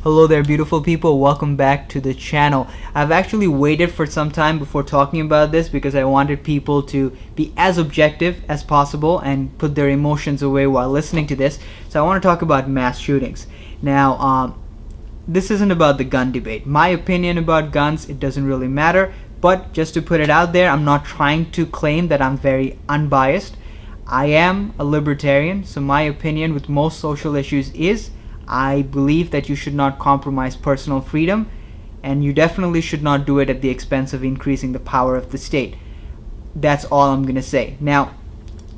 Hello there, beautiful people. Welcome back to the channel. I've actually waited for some time before talking about this because I wanted people to be as objective as possible and put their emotions away while listening to this. So I want to talk about mass shootings. Now, this isn't about the gun debate. My opinion about guns, it doesn't really matter. But just to put it out there, I'm not trying to claim that I'm very unbiased. I am a libertarian, so my opinion with most social issues is I believe that you should not compromise personal freedom, and you definitely should not do it at the expense of increasing the power of the state. That's all I'm going to say. Now,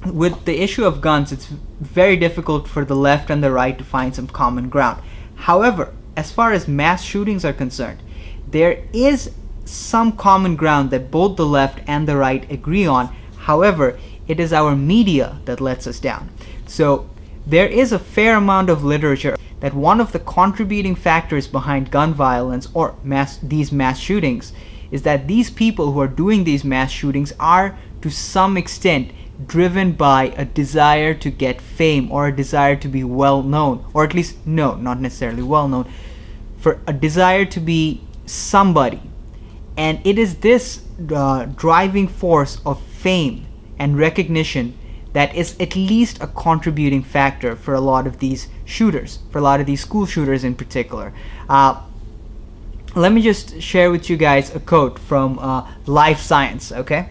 with the issue of guns, it's very difficult for the left and the right to find some common ground. However, as far as mass shootings are concerned, there is some common ground that both the left and the right agree on. However, it is our media that lets us down. So there is a fair amount of literature that one of the contributing factors behind gun violence or these mass shootings is that these people who are doing these mass shootings are to some extent driven by a desire to get fame or a desire to be well known, or at least not necessarily well known, for a desire to be somebody. And it is this driving force of fame and recognition that is at least a contributing factor for a lot of these shooters, for a lot of these school shooters in particular. Let me just share with you guys a quote from Life Science, okay?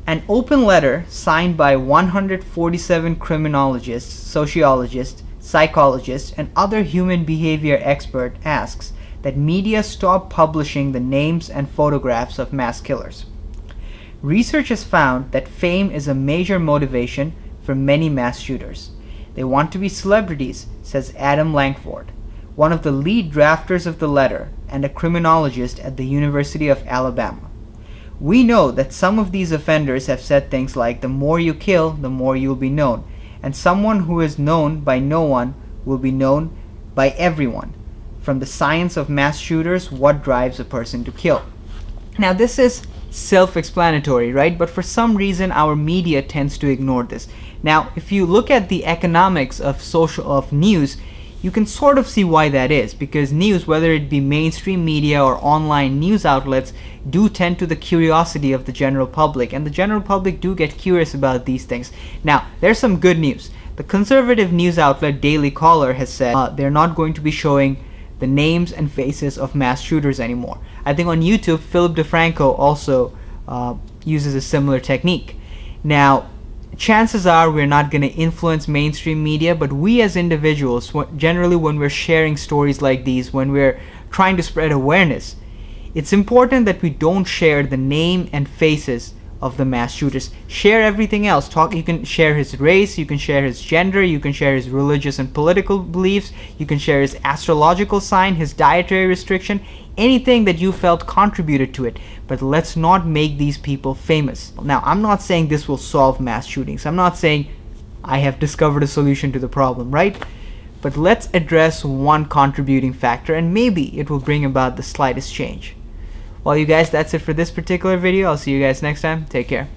An open letter signed by 147 criminologists, sociologists, psychologists, and other human behavior experts asks that media stop publishing the names and photographs of mass killers. Research has found that fame is a major motivation for many mass shooters. They want to be celebrities, says Adam Langford, one of the lead drafters of the letter and a criminologist at the University of Alabama. We know that some of these offenders have said things like, the more you kill, the more you'll be known, and someone who is known by no one will be known by everyone. From the science of mass shooters, what drives a person to kill? Now, this is self-explanatory, right? But for some reason our media tends to ignore this. Now, if you look at the economics of news, you can sort of see why that is, because news, whether it be mainstream media or online news outlets, do tend to the curiosity of the general public, and the general public do get curious about these things. Now, there's some good news. The conservative news outlet Daily Caller has said they're not going to be showing the names and faces of mass shooters anymore. I think on YouTube, Philip DeFranco also uses a similar technique. Now, chances are we're not going to influence mainstream media, but we as individuals, generally when we're sharing stories like these, when we're trying to spread awareness, it's important that we don't share the name and faces of the mass shooters. Share everything else. You can share his race, you can share his gender, you can share his religious and political beliefs, you can share his astrological sign, his dietary restriction, anything that you felt contributed to it. But let's not make these people famous. Now, I'm not saying this will solve mass shootings. I'm not saying I have discovered a solution to the problem, right? But let's address one contributing factor and maybe it will bring about the slightest change. Well, you guys, that's it for this particular video. I'll see you guys next time. Take care.